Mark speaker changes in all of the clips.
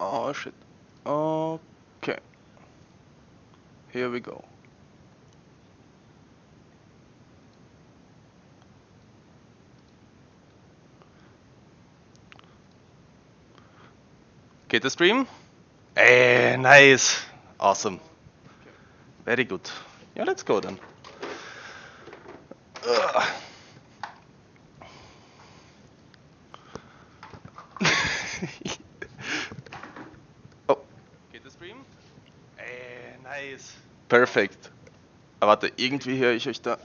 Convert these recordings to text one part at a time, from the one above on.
Speaker 1: Oh shit. Okay. Here we go. Geht der Stream? Nice. Awesome. Very good. Yeah, let's go then. Ugh. Oh. Geht der Stream? Nice. Perfekt. Aber warte, irgendwie höre ich euch da.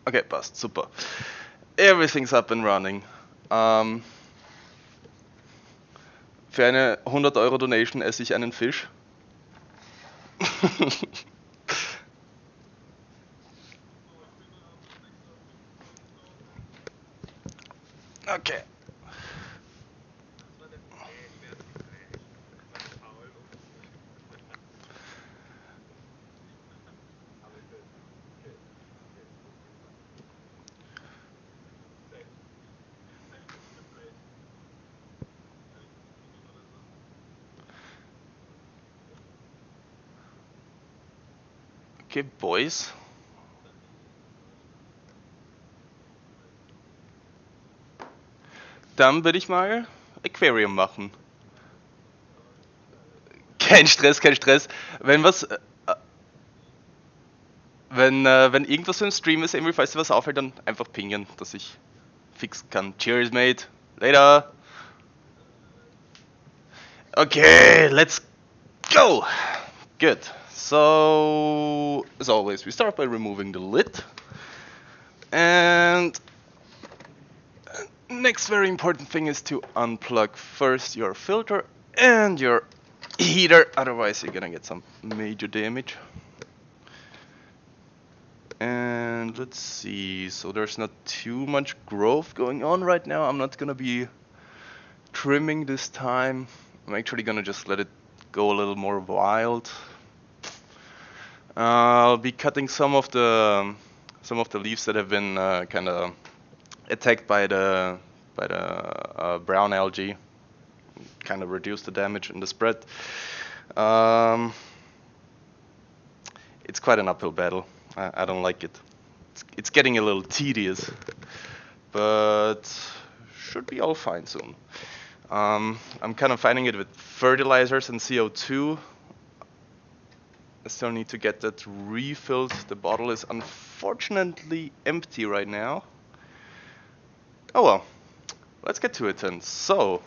Speaker 1: Okay, passt, super. Everything's up and running. Für eine 100 € Donation esse ich einen Fisch. Okay. Okay, Boys. Dann würde ich mal Aquarium machen. Kein Stress, kein Stress. Wenn was. Wenn irgendwas im Stream ist, irgendwie, falls dir was auffällt, dann einfach pingen, dass ich fixen kann. Cheers, mate. Later. Okay, let's go. Good. So, as always, we start by removing the lid. And next very important thing is to unplug first your filter and your heater, otherwise you're gonna get some major damage. And let's see, so there's not too much growth going on right now. I'm not gonna be trimming this time. I'm actually gonna just let it go a little more wild. I'll be cutting some of the leaves that have been kind of attacked by the brown algae, kind of reduce the damage and the spread. It's quite an uphill battle. I don't like it. It's getting a little tedious, but should be all fine soon. I'm kind of finding it with fertilizers and CO2. I still need to get that refilled. The bottle is unfortunately empty right now. Oh well, let's get to it then. So,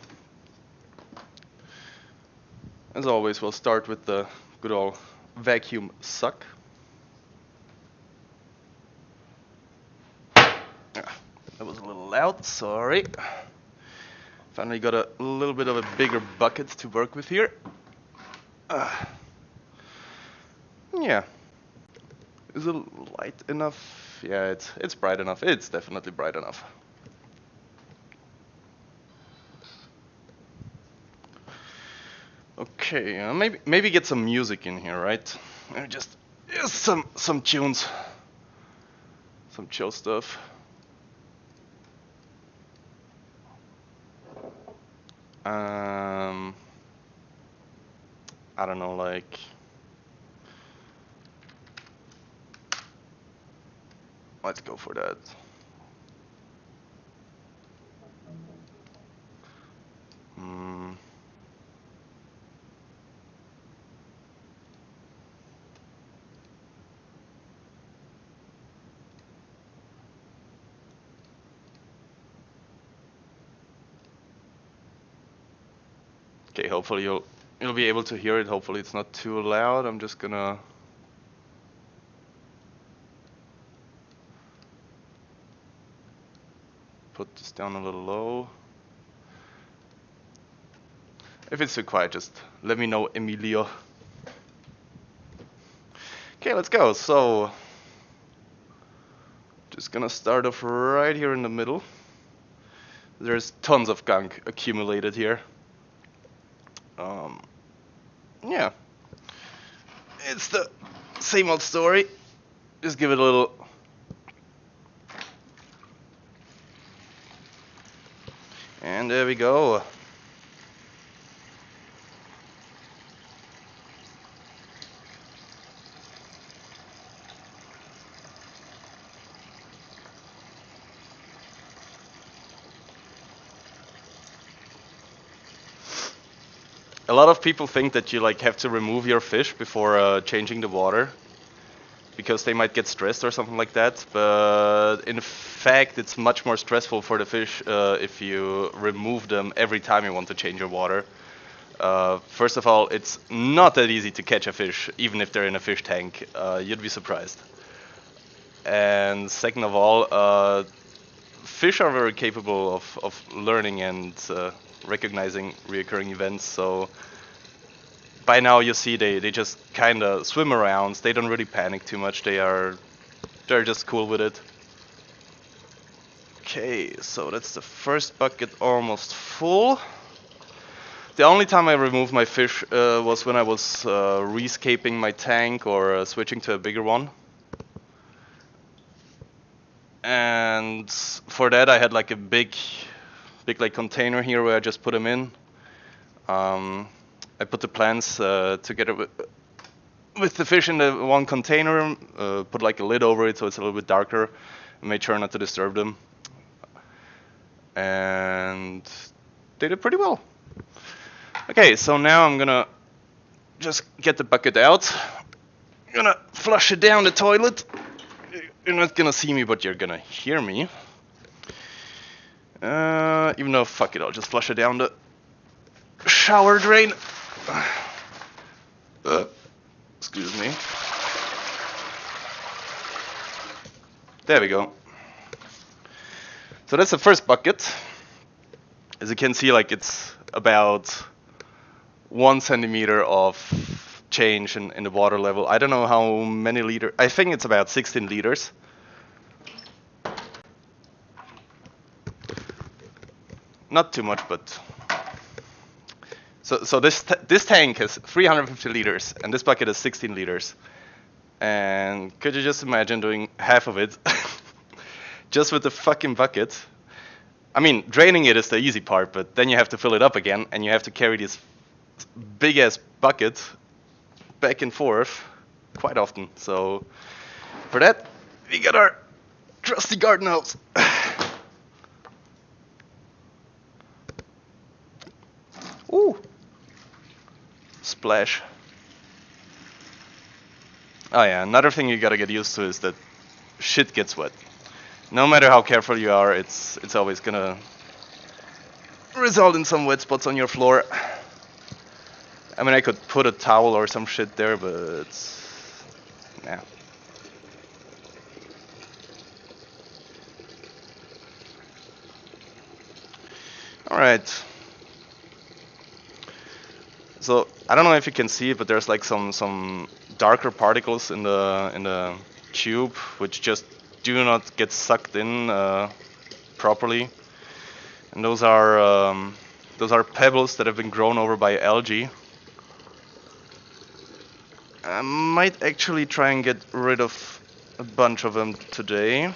Speaker 1: as always, we'll start with the good old vacuum suck. That was a little loud, sorry. Finally got a little bit of a bigger bucket to work with here. Yeah. Is it light enough? Yeah, it's bright enough. It's definitely bright enough. Okay, maybe get some music in here, right? Maybe just some tunes, some chill stuff. I don't know, like. Let's go for that. Okay, hopefully you'll be able to hear it. Hopefully it's not too loud. I'm just gonna put this down a little low. If it's too quiet, just let me know, Emilio. Okay, let's go. So, just gonna start off right here in the middle. There's tons of gunk accumulated here. Yeah. It's the same old story. Just give it a little. And there we go. a lot of people think that you like have to remove your fish before changing the water, because they might get stressed or something like that. But in fact, it's much more stressful for the fish if you remove them every time you want to change your water. First of all, it's not that easy to catch a fish, even if they're in a fish tank. You'd be surprised. And second of all, fish are very capable of learning and recognizing reoccurring events. So by now you see they just kind of swim around. They don't really panic too much. They're just cool with it. Okay, so that's the first bucket almost full. The only time I removed my fish was when I was rescaping my tank or switching to a bigger one. And for that I had like a big like container here where I just put them in. I put the plants together with the fish in the one container, put like a lid over it so it's a little bit darker, and made sure not to disturb them. And they did pretty well. Okay, so now I'm gonna just get the bucket out. I'm gonna flush it down the toilet. You're not gonna see me, but you're gonna hear me. Even though, fuck it, I'll just flush it down the shower drain. Excuse me. There we go. So that's the first bucket. As you can see, like it's about 1 centimeter of change in the water level. I don't know how many liters. I think it's about 16 liters. Not too much, but so this tank has 350 liters, and this bucket has 16 liters. And could you just imagine doing half of it just with the fucking bucket? I mean, draining it is the easy part, but then you have to fill it up again, and you have to carry this big ass bucket back and forth quite often. So for that, we got our trusty garden hose. Ooh. Splash. Oh yeah, another thing you gotta get used to is that shit gets wet. No matter how careful you are, it's always gonna result in some wet spots on your floor. I mean, I could put a towel or some shit there, but yeah. All right. So I don't know if you can see it, but there's like some darker particles in the tube, which just do not get sucked in properly, and those are pebbles that have been grown over by algae. I might actually try and get rid of a bunch of them today.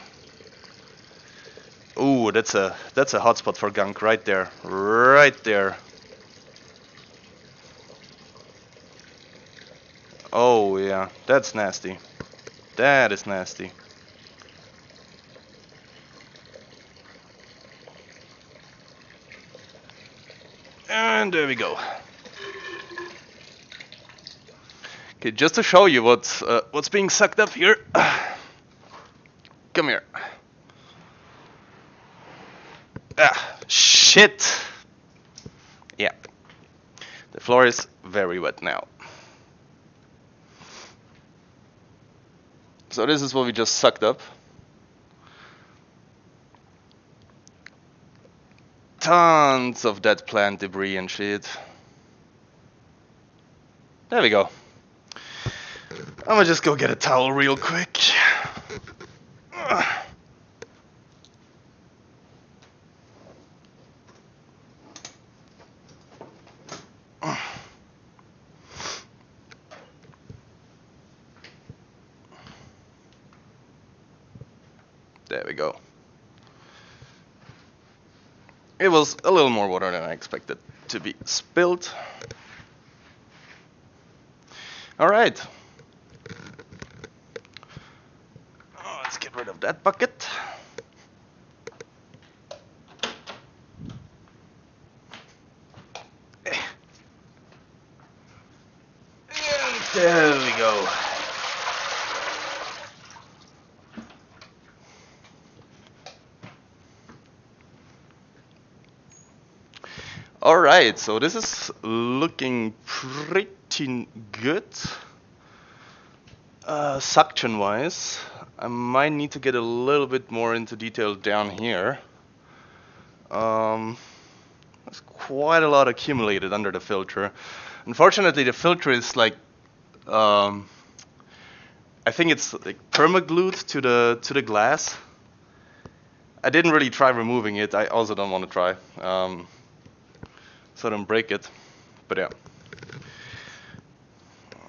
Speaker 1: Ooh, that's a hotspot for gunk right there, right there. Oh yeah, that's nasty. That is nasty. And there we go. Okay, just to show you what's being sucked up here. Come here. Ah, shit. Yeah. The floor is very wet now. So this is what we just sucked up. Tons of dead plant debris and shit. There we go. I'm gonna just go get a towel real quick. There we go. It was a little more water than I expected to be spilled. All right. Let's get rid of that bucket. There we go. All right, so this is looking pretty good. Suction-wise, I might need to get a little bit more into detail down here. There's quite a lot accumulated under the filter. Unfortunately, the filter is like, I think it's like perma-glued to the glass. I didn't really try removing it. I also don't want to try, so I don't break it. But yeah,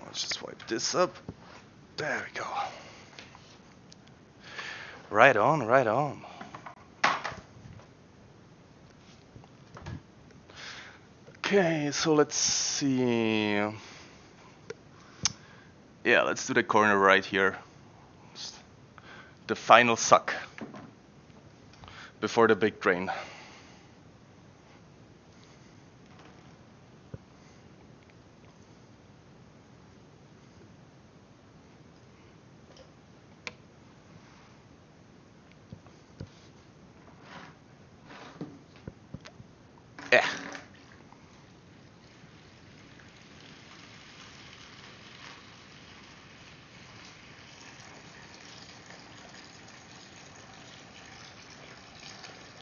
Speaker 1: let's just wipe this up. There we go. Right on, right on. Okay, so let's see. Yeah, let's do the corner right here. The final suck before the big drain. Yeah.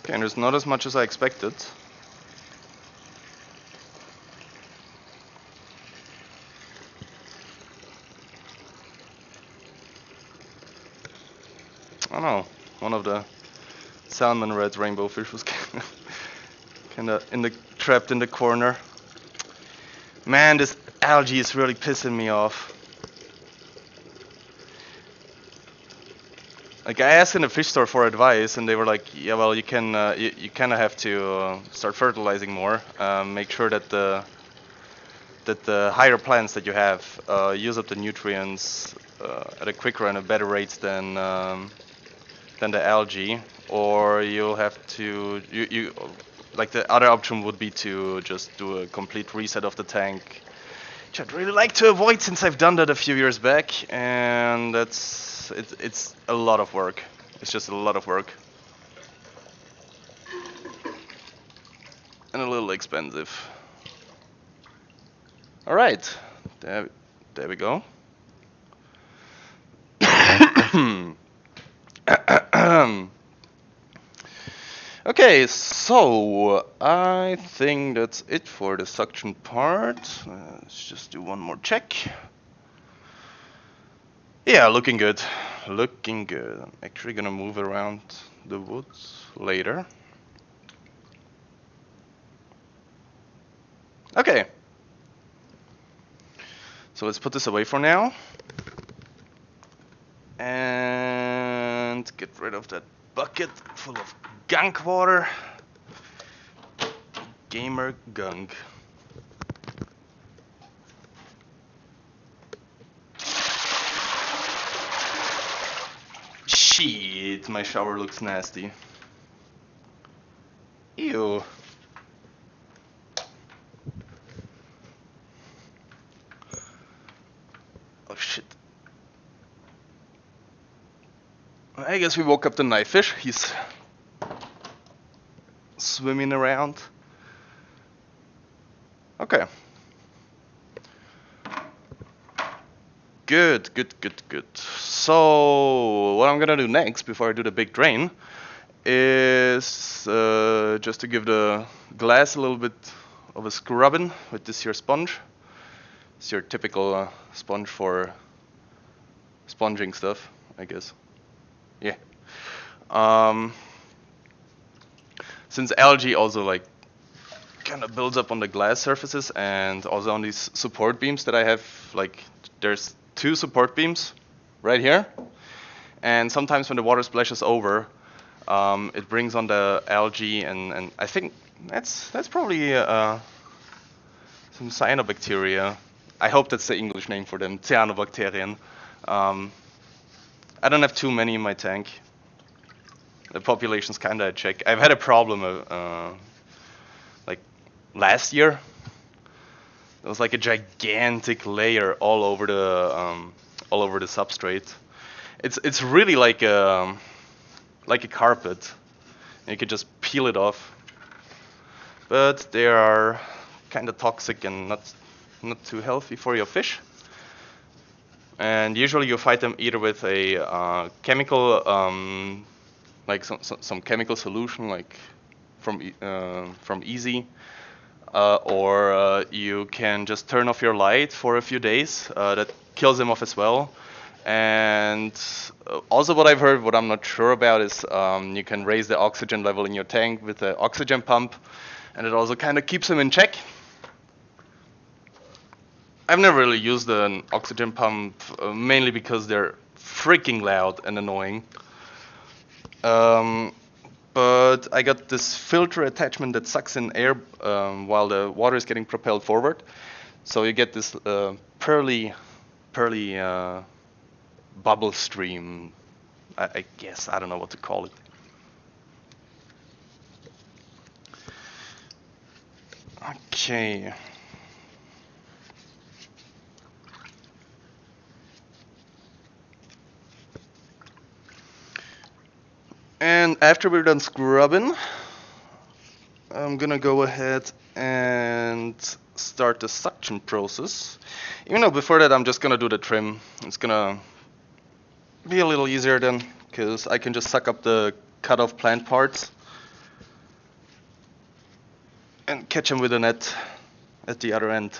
Speaker 1: Okay, and there's not as much as I expected. I don't know, one of the salmon red rainbow fish was kind of trapped in the corner. Man, this algae is really pissing me off. Like, I asked in the fish store for advice, and they were like, "Yeah, well, you can, you kind of have to start fertilizing more. Make sure that the higher plants that you have use up the nutrients at a quicker and a better rate than the algae, or you'll have to you like the other option would be to just do a complete reset of the tank, which I'd really like to avoid since I've done that a few years back, and it's a lot of work. It's just a lot of work and a little expensive. All right, there we go. Okay, so I think that's it for the suction part. Let's just do one more check. Yeah, looking good. Looking good. I'm actually gonna move around the woods later. Okay. So let's put this away for now. And get rid of that bucket full of gunk water. Gamer gunk. Shit, my shower looks nasty. Ew. Oh shit. I guess we woke up the knifefish. He's swimming around. Okay. Good. So what I'm gonna do next, before I do the big drain, is just to give the glass a little bit of a scrubbing with this here sponge. It's your typical sponge for sponging stuff, I guess. Yeah. Since algae also like kind of builds up on the glass surfaces and also on these support beams that I have, like there's 2 support beams right here, and sometimes when the water splashes over, it brings on the algae, and I think that's probably some cyanobacteria. I hope that's the English name for them, cyanobacterien. I don't have too many in my tank. The population's kind of a check. I've had a problem like last year. There was like a gigantic layer all over the substrate. It's really like a carpet. You could just peel it off, but they are kind of toxic and not too healthy for your fish. And usually you fight them either with a chemical, like some chemical solution, like from Easy, or you can just turn off your light for a few days. That kills them off as well. And also what I've heard, what I'm not sure about, is you can raise the oxygen level in your tank with the oxygen pump, and it also kind of keeps them in check. I've never really used an oxygen pump, mainly because they're freaking loud and annoying. But I got this filter attachment that sucks in air while the water is getting propelled forward. So you get this pearly bubble stream, I guess. I don't know what to call it. Okay. And after we're done scrubbing, I'm gonna go ahead and start the suction process. Even though before that I'm just gonna do the trim. It's gonna be a little easier then, because I can just suck up the cut off plant parts and catch them with a net at the other end.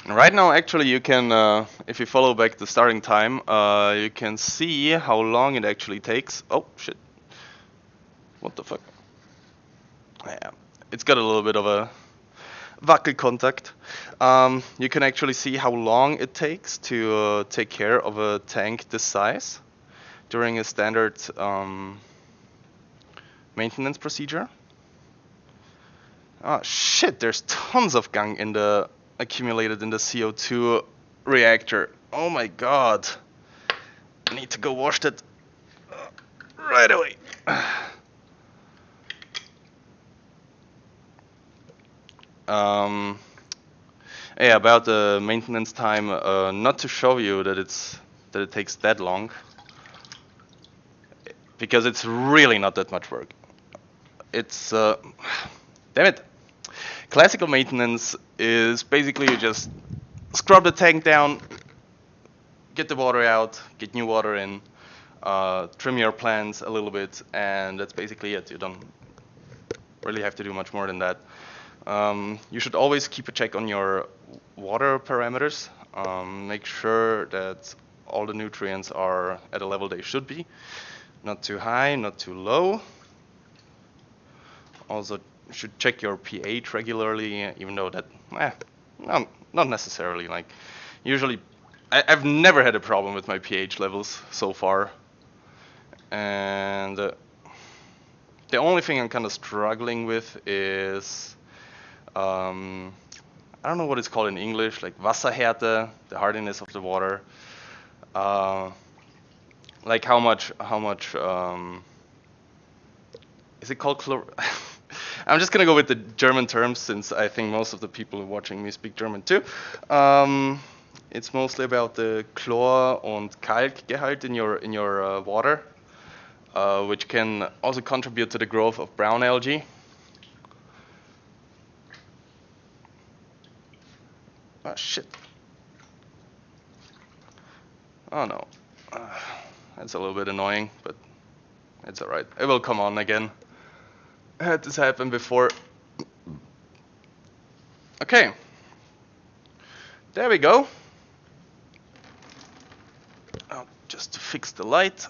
Speaker 1: And right now, actually, you can, if you follow back the starting time, you can see how long it actually takes. Oh, shit. What the fuck? Yeah, it's got a little bit of a wackel contact. You can actually see how long it takes to take care of a tank this size during a standard maintenance procedure. Oh shit, there's tons of gunk accumulated in the CO2 reactor. Oh my god. I need to go wash that right away. Yeah, about the maintenance time, not to show you that it takes that long, because it's really not that much work. It's damn it. Classical maintenance is basically you just scrub the tank down, get the water out, get new water in, trim your plants a little bit, and that's basically it. You don't really have to do much more than that. You should always keep a check on your water parameters. Make sure that all the nutrients are at a level they should be. Not too high, not too low. Also, you should check your pH regularly, even though that, not necessarily. Like, usually, I've never had a problem with my pH levels so far. And the only thing I'm kind of struggling with is, I don't know what it's called in English, like Wasserhärte, the hardiness of the water. Like how much is it called chlor? I'm just gonna go with the German terms, since I think most of the people watching me speak German too. It's mostly about the Chlor und Kalkgehalt in your water, which can also contribute to the growth of brown algae. Oh shit. Oh no. That's a little bit annoying, but it's alright. It will come on again. I had this happen before. Okay. There we go. Just to fix the light.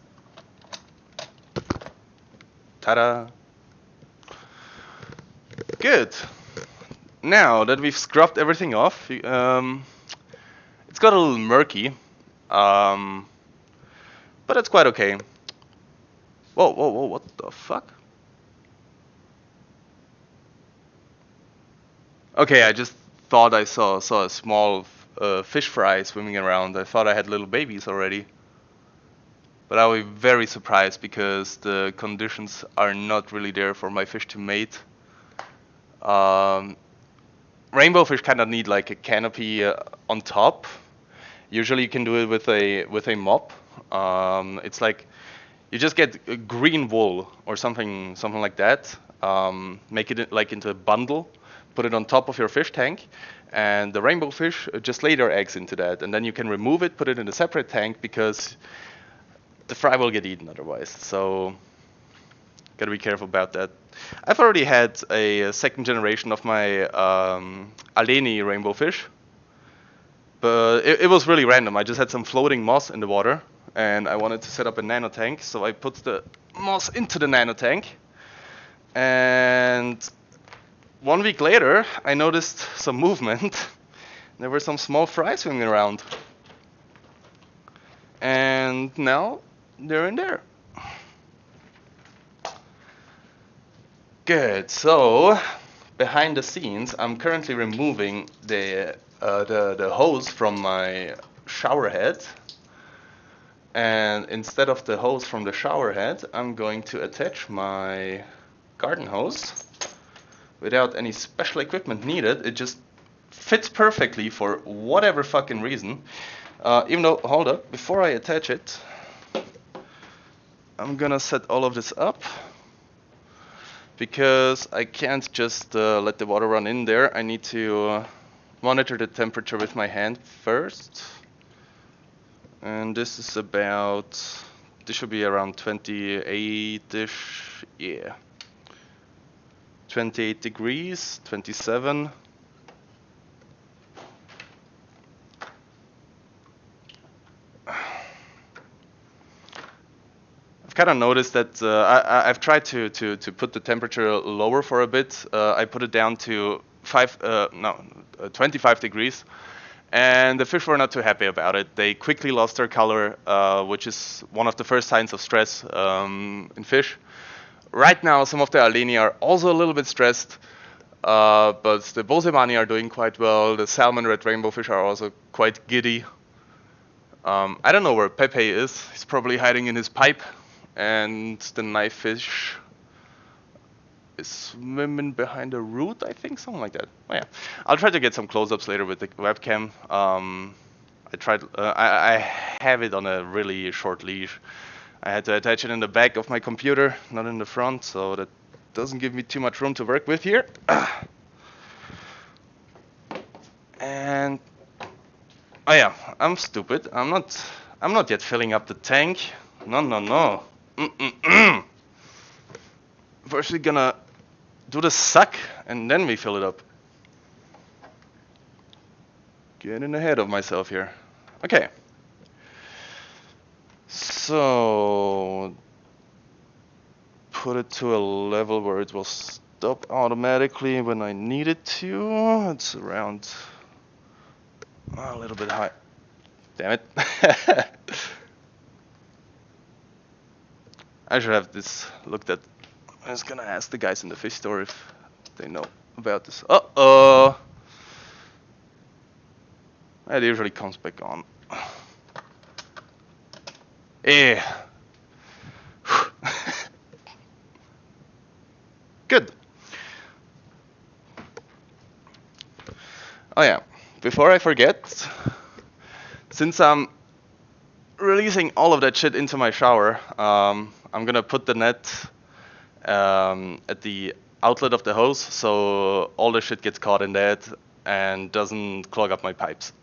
Speaker 1: Ta-da. Good. Now that we've scrubbed everything off, it's got a little murky. But it's quite okay. Whoa, what the fuck? Okay, I just thought I saw a small fish fry swimming around. I thought I had little babies already. But I was very surprised because the conditions are not really there for my fish to mate. Rainbow fish kind of need like a canopy on top. Usually you can do it with a mop. It's like you just get a green wool or something like that. Make it like into a bundle, put it on top of your fish tank, and the rainbow fish just lay their eggs into that, and then you can remove it, put it in a separate tank because the fry will get eaten otherwise. So gotta be careful about that. I've already had a second generation of my Aleni rainbow fish, but it was really random. I just had some floating moss in the water, and I wanted to set up a nano tank, so I put the moss into the nano tank. And 1 week later, I noticed some movement. There were some small fries swimming around. And now they're in there. Good. So behind the scenes, I'm currently removing the hose from my shower head. And instead of the hose from the shower head, I'm going to attach my garden hose without any special equipment needed. It just fits perfectly for whatever fucking reason. Even though, hold up, before I attach it, I'm gonna set all of this up because I can't just let the water run in there. I need to monitor the temperature with my hand first. And this is about, this should be around 28-ish, yeah. 28 degrees, 27. I've kind of noticed that I've tried to put the temperature lower for a bit. I put it down to 25 degrees. And the fish were not too happy about it. They quickly lost their color, which is one of the first signs of stress in fish. Right now, some of the Aleni are also a little bit stressed, but the Bosemani are doing quite well. The salmon red rainbow fish are also quite giddy. I don't know where Pepe is. He's probably hiding in his pipe. And the knife fish is swimming behind a root, I think, something like that. Oh yeah, I'll try to get some close-ups later with the webcam. I have it on a really short leash. I had to attach it in the back of my computer, not in the front, so that doesn't give me too much room to work with here. And oh yeah, I'm stupid. I'm not yet filling up the tank. No. First we're gonna do the suck and then we fill it up. Getting ahead of myself here. Okay. So put it to a level where it will stop automatically when I need it to. It's around a little bit high. Damn it. I should have this looked at. I was gonna ask the guys in the fish store if they know about this. Uh-oh. It usually comes back on. Yeah. Good. Oh yeah, before I forget, since I'm releasing all of that shit into my shower, I'm gonna put the net at the outlet of the hose so all the shit gets caught in that and doesn't clog up my pipes.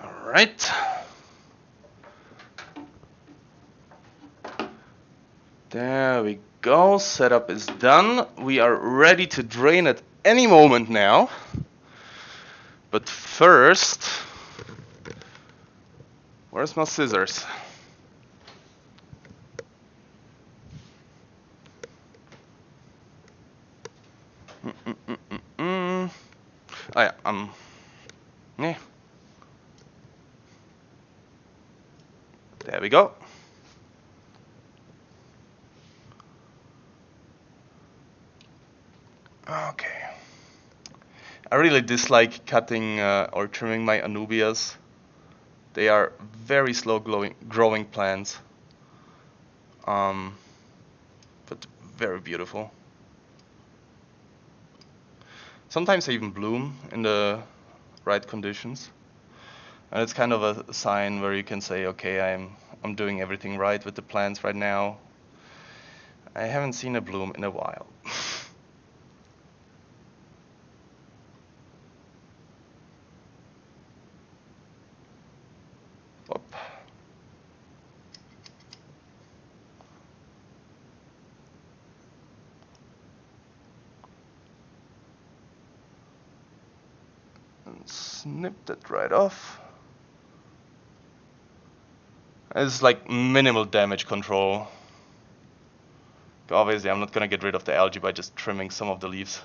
Speaker 1: Alright. There we go. Setup is done. We are ready to drain at any moment now. But first, where's my scissors? Oh yeah, yeah. There we go. Okay. I really dislike cutting or trimming my anubias. They are very slow growing plants, but very beautiful. Sometimes they even bloom in the right conditions, and it's kind of a sign where you can say, okay, I'm doing everything right with the plants right now. I haven't seen a bloom in a while. Whoop. And snip that right off. It's like minimal damage control. But obviously I'm not gonna get rid of the algae by just trimming some of the leaves.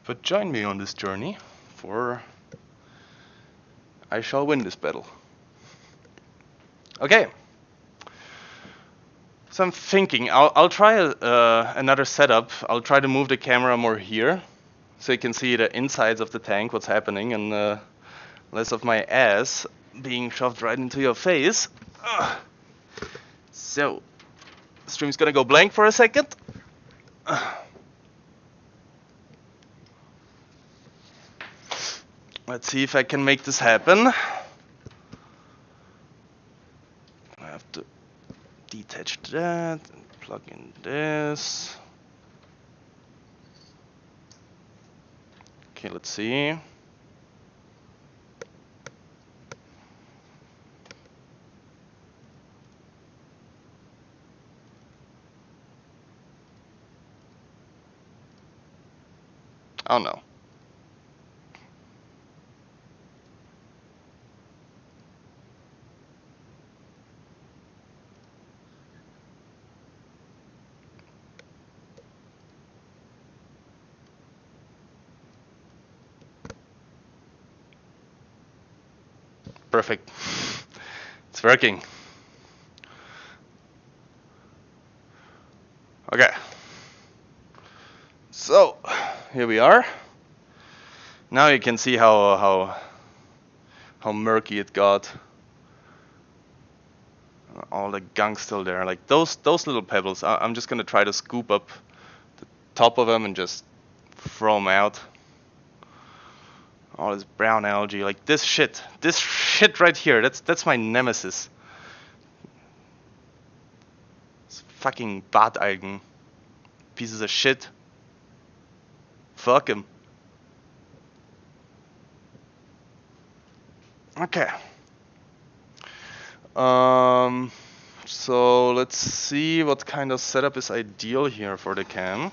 Speaker 1: But join me on this journey, for I shall win this battle. Okay. So I'm thinking I'll try another setup. I'll try to move the camera more here, so you can see the insides of the tank, what's happening, and less of my ass being shoved right into your face. So, the stream's gonna go blank for a second. Let's see if I can make this happen. I have to detach that and plug in this. Okay, let's see. Oh no. Perfect. It's working. Okay. So, here we are. Now you can see how murky it got. All the gunk still there. Like those little pebbles, I'm just gonna try to scoop up the top of them and just throw them out. All this brown algae, like this shit right here. That's my nemesis. It's fucking Bartalgen, pieces of shit. Fuck him. Okay. So let's see what kind of setup is ideal here for the cam.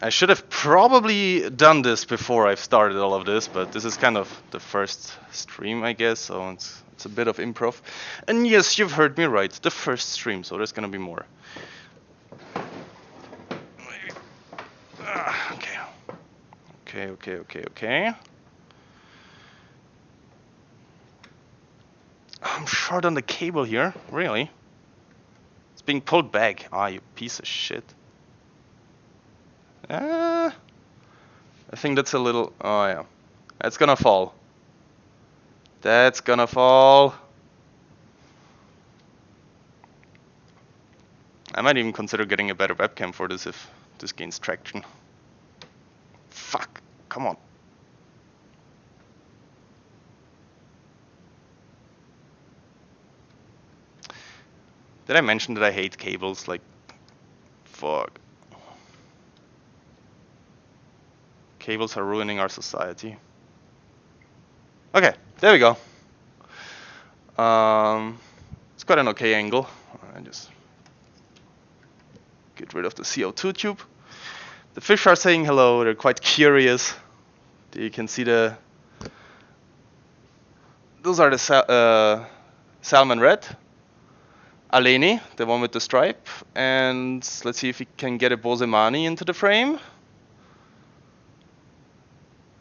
Speaker 1: I should have probably done this before I've started all of this, but this is kind of the first stream, I guess, so it's a bit of improv. And yes, you've heard me right, the first stream, so there's gonna be more. Okay. I'm short on the cable here, really? It's being pulled back. Ah, you piece of shit. I think that's a little... Oh, yeah. That's gonna fall. That's gonna fall. I might even consider getting a better webcam for this if this gains traction. Fuck. Come on. Did I mention that I hate cables? Like, fuck. Cables are ruining our society. Okay, there we go. It's got an okay angle. I just get rid of the CO2 tube. The fish are saying hello. They're quite curious. You can see the... Those are the salmon red. Aleni, the one with the stripe. And let's see if we can get a Bosemani into the frame.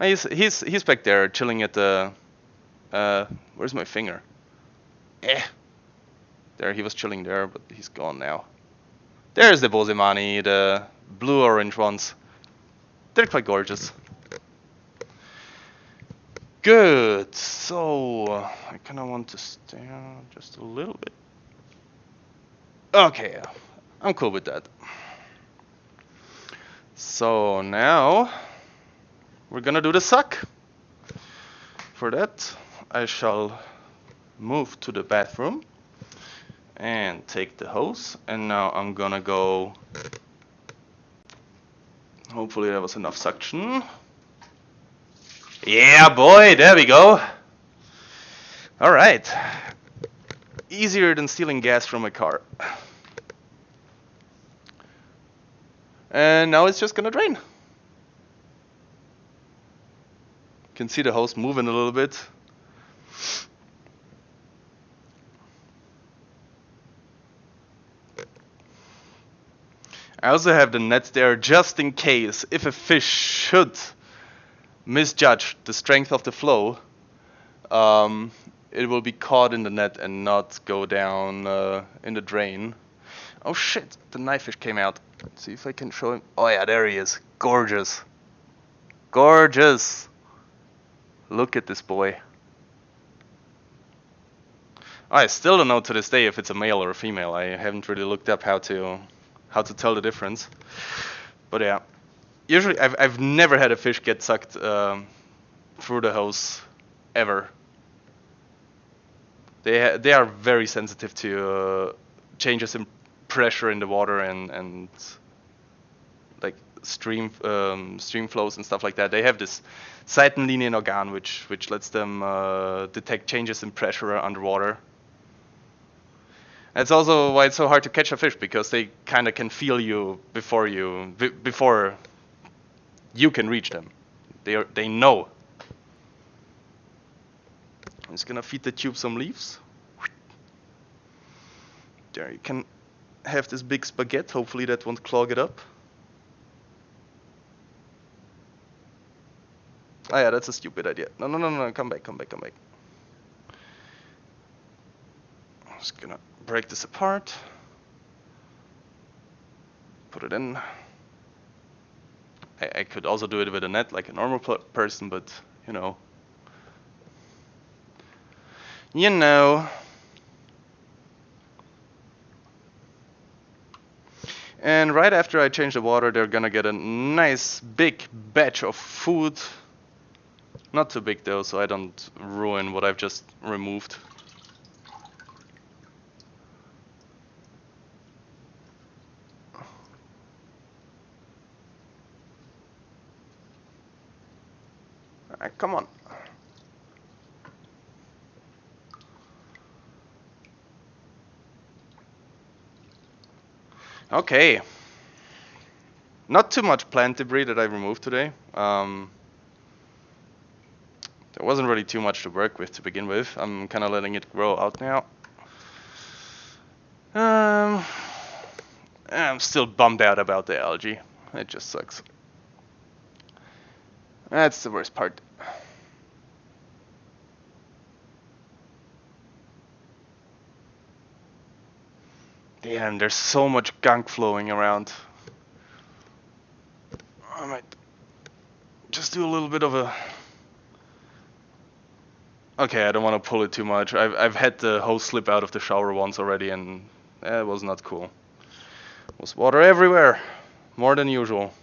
Speaker 1: He's back there chilling at the... where's my finger? There, he was chilling there, but he's gone now. There's the Bosemani, the blue-orange ones. They're quite gorgeous. Good. So I kind of want to stay on just a little bit. Okay, I'm cool with that. So now we're gonna do the suck. For that, I shall move to the bathroom and take the hose, and now I'm gonna go. Hopefully there was enough suction. Yeah, boy, there we go. All right. Easier than stealing gas from a car. And now it's just gonna drain. You can see the hose moving a little bit. I also have the nets there just in case if a fish should misjudge the strength of the flow, it will be caught in the net and not go down in the drain. Oh shit, the knifefish came out. Let's see if I can show him. Oh yeah, there he is. Gorgeous. Gorgeous. Look at this boy. I still don't know to this day if it's a male or a female. I haven't really looked up how to tell the difference. But yeah, usually I've never had a fish get sucked through the hose ever. They are very sensitive to changes in pressure in the water and like stream flows and stuff like that. They have this Seitenlinienorgan which lets them detect changes in pressure underwater. That's also why it's so hard to catch a fish, because they kind of can feel you before you can reach them. They know. I'm just gonna feed the tube some leaves. There, you can have this big spaghetti. Hopefully that won't clog it up. Oh yeah, that's a stupid idea. No, come back. I'm just gonna break this apart. Put it in. I could also do it with a net like a normal person, but you know. And right after I change the water, they're gonna get a nice big batch of food. Not too big though, so I don't ruin what I've just removed. Come on. Okay. Not too much plant debris that I removed today. There wasn't really too much to work with to begin with. I'm kind of letting it grow out now. I'm still bummed out about the algae. It just sucks. That's the worst part. Damn, there's so much gunk flowing around. I might just do a little bit of a... Okay, I don't want to pull it too much. I've had the hose slip out of the shower once already, and it was not cool. There was water everywhere, more than usual.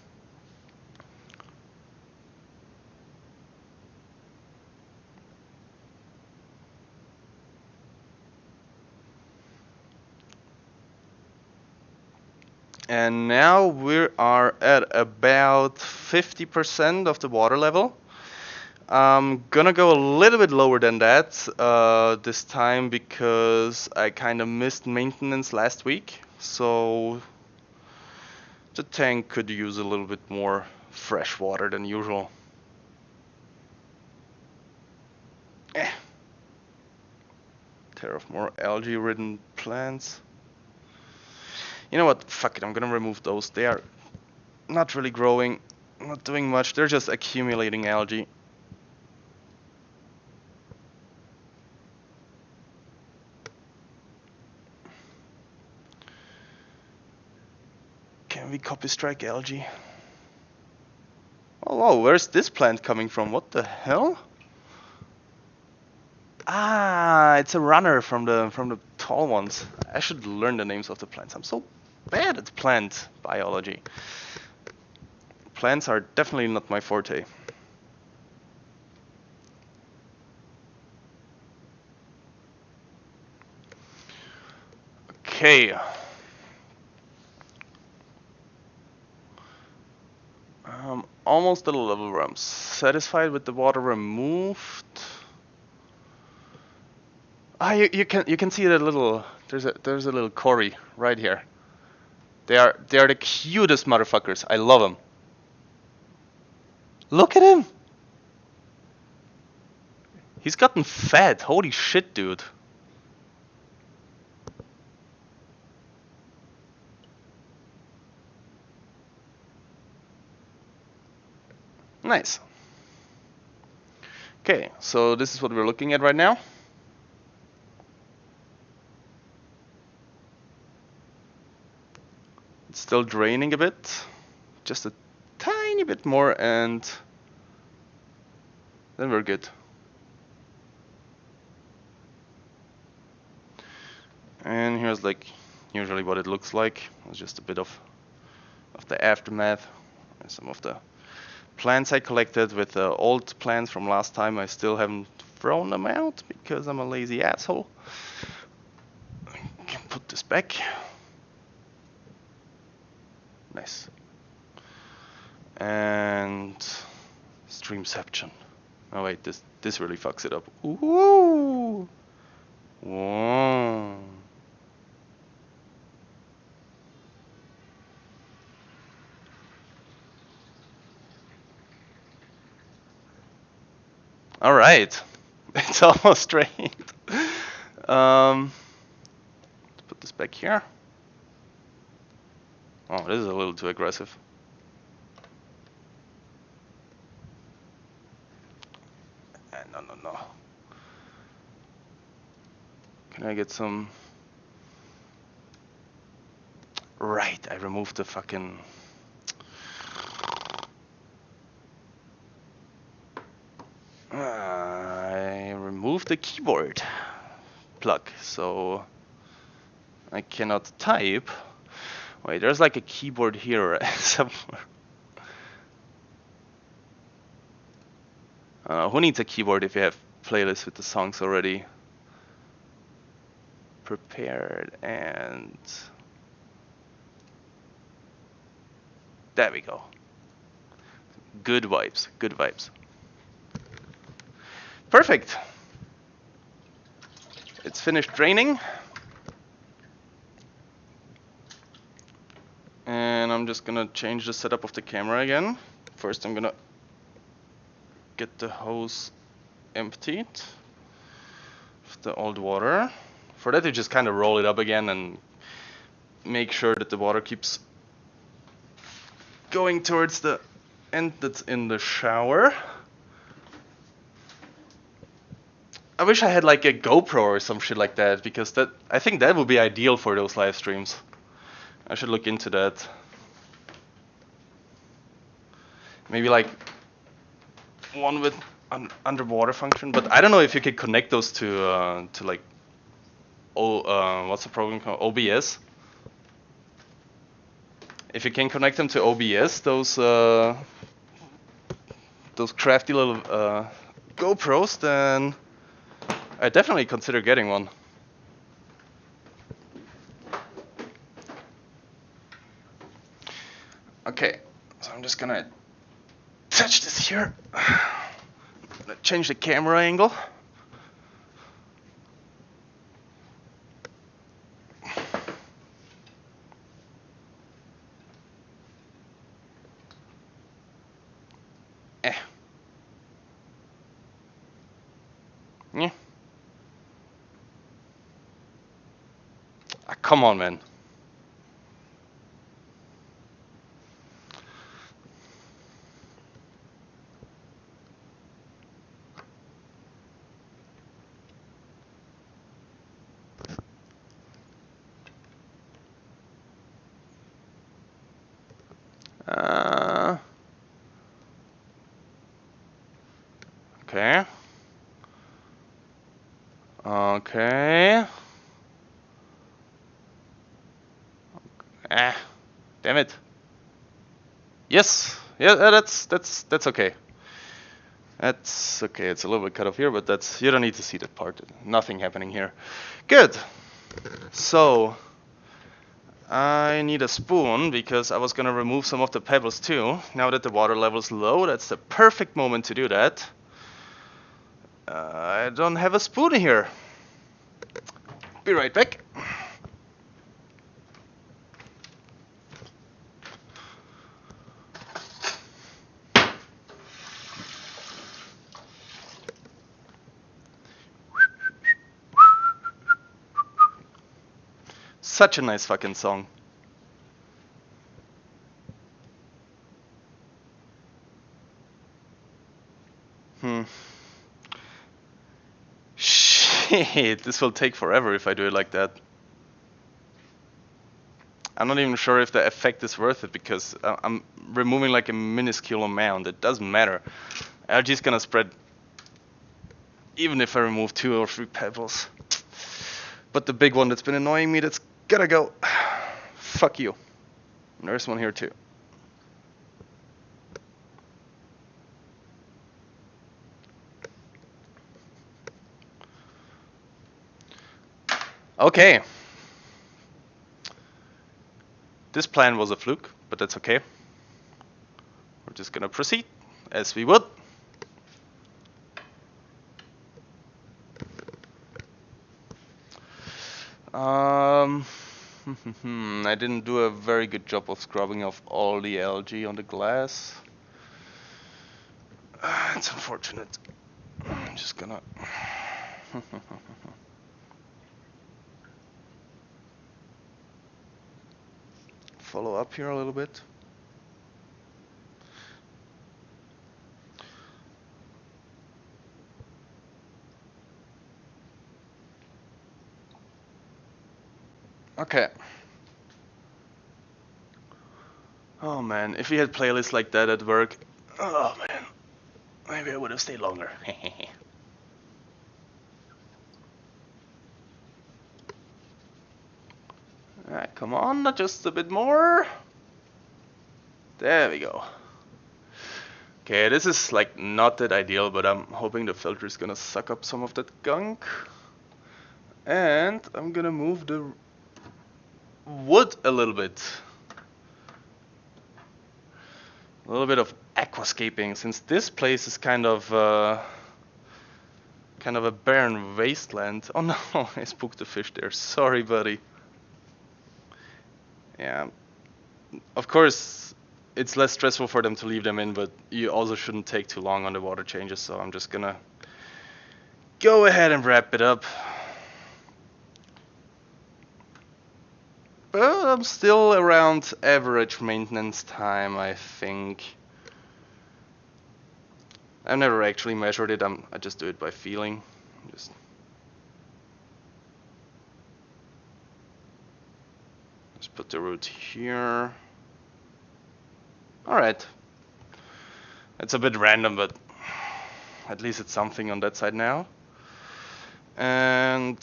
Speaker 1: And now we are at about 50% of the water level. I'm gonna go a little bit lower than that this time, because I kind of missed maintenance last week. So the tank could use a little bit more fresh water than usual. Tear off more algae-ridden plants. You know what? Fuck it, I'm gonna remove those. They are not really growing, not doing much. They're just accumulating algae. Can we copy strike algae? Oh, whoa, where's this plant coming from? What the hell? Ah, it's a runner from the tall ones. I should learn the names of the plants. I'm so bad at plant biology. Plants are definitely not my forte. Okay. Almost at a level where I'm satisfied with the water removed. Ah, you can see the little there's a little Cory right here. They are the cutest motherfuckers. I love them. Look at him. He's gotten fat. Holy shit, dude. Nice. Okay, so this is what we're looking at right now. It's still draining a bit. Just a tiny bit more and then we're good. And here's like usually what it looks like. It's just a bit of the aftermath. And some of the plants I collected with the old plants from last time. I still haven't thrown them out because I'm a lazy asshole. I can put this back. Nice. And streamception. Oh wait, this really fucks it up. Ooh. Whoa. All right, it's almost straight. Let's put this back here. Oh, this is a little too aggressive. No. Can I get some? Right, I removed the fucking. I removed the keyboard plug, so I cannot type. Wait, there's like a keyboard here somewhere. Who needs a keyboard if you have playlists with the songs already prepared? And there we go. Good vibes, good vibes. Perfect. It's finished draining. And I'm just gonna change the setup of the camera again. First I'm gonna get the hose emptied of the old water. For that you just kind of roll it up again and make sure that the water keeps going towards the end that's in the shower. I wish I had like a GoPro or some shit like that, because I think that would be ideal for those live streams. I should look into that. Maybe like one with an underwater function, but I don't know if you could connect those to like what's the program called? OBS. If you can connect them to OBS, those crafty little GoPros, then I definitely consider getting one. Okay, so I'm just gonna touch this here. Change the camera angle. Yeah. Ah, come on, man. Okay. Okay. Ah, damn it. Yes. Yeah, that's okay. That's okay. It's a little bit cut off here, but that's, you don't need to see that part. Nothing happening here. Good. So I need a spoon because I was gonna remove some of the pebbles too. Now that the water level is low, that's the perfect moment to do that. I don't have a spoon here. Be right back. Such a nice fucking song. Shit, this will take forever if I do it like that. I'm not even sure if the effect is worth it because I'm removing like a minuscule amount. It doesn't matter. Algae's gonna spread even if I remove 2 or 3 pebbles. But the big one that's been annoying me, that's gotta go. Fuck you. There's one here too. Okay. This plan was a fluke, but that's okay. We're just gonna proceed as we would. I didn't do a very good job of scrubbing off all the algae on the glass. It's unfortunate. I'm just gonna... follow up here a little bit. Okay. Oh man, if we had playlists like that at work, oh man, maybe I would have stayed longer. Alright, come on, just a bit more. There we go. Okay, this is like not that ideal, but I'm hoping the filter is gonna suck up some of that gunk. And I'm gonna move the wood a little bit. A little bit of aquascaping, since this place is kind of a barren wasteland. Oh no, I spooked the fish there. Sorry, buddy. Yeah. Of course, it's less stressful for them to leave them in, but you also shouldn't take too long on the water changes, so I'm just gonna go ahead and wrap it up. But I'm still around average maintenance time, I think. I've never actually measured it, I just do it by feeling. Just put the root here. Alright. It's a bit random, but at least it's something on that side now. And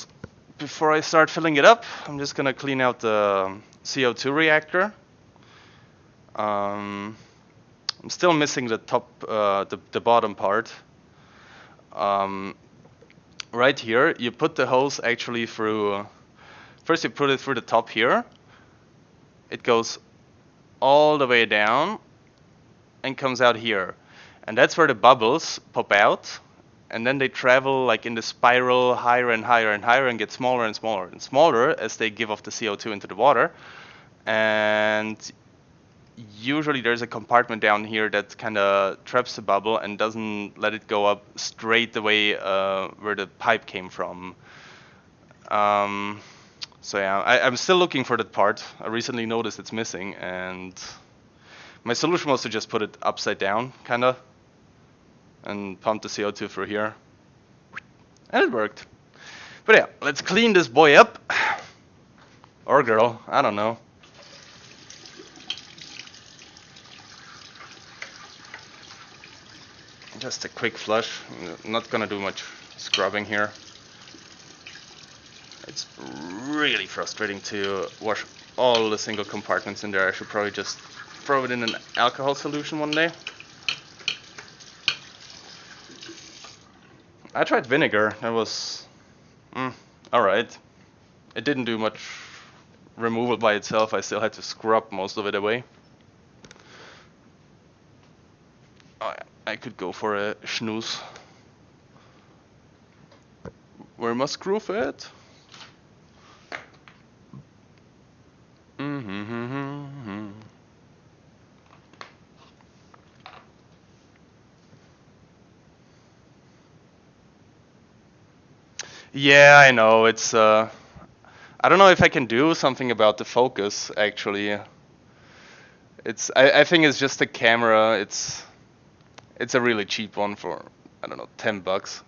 Speaker 1: before I start filling it up, I'm just gonna clean out the CO2 reactor. I'm still missing the top, the bottom part. Right here, you put the hose actually through. First, you put it through the top here. It goes all the way down and comes out here, and that's where the bubbles pop out. And then they travel like in the spiral higher and higher and higher and get smaller and smaller and smaller as they give off the CO2 into the water. And usually there's a compartment down here that kind of traps the bubble and doesn't let it go up straight the way where the pipe came from. So yeah, I'm still looking for that part. I recently noticed it's missing, and my solution was to just put it upside down, kind of, and pump the CO2 through here. And it worked. But yeah, let's clean this boy up. Or girl, I don't know. Just a quick flush. I'm not gonna do much scrubbing here. It's really frustrating to wash all the single compartments in there. I should probably just throw it in an alcohol solution one day. I tried vinegar. That was alright. It didn't do much removal by itself. I still had to scrub most of it away. I could go for a snooze. Where must screw fit? Yeah, I know. It's I don't know if I can do something about the focus actually. I think it's just the camera. It's a really cheap one for, I don't know, $10.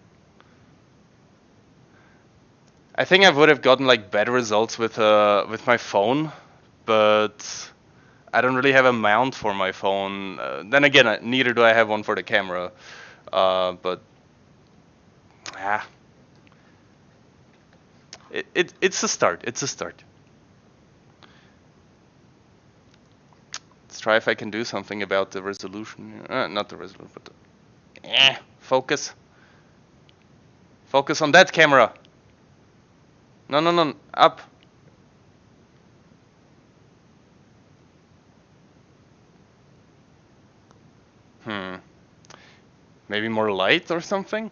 Speaker 1: I think I would have gotten like better results with my phone, but I don't really have a mount for my phone. Then again, neither do I have one for the camera. But it's a start. It's a start. Let's try if I can do something about the resolution. Not the resolution, but focus. Focus on that camera. No, no, no, up. Maybe more light or something?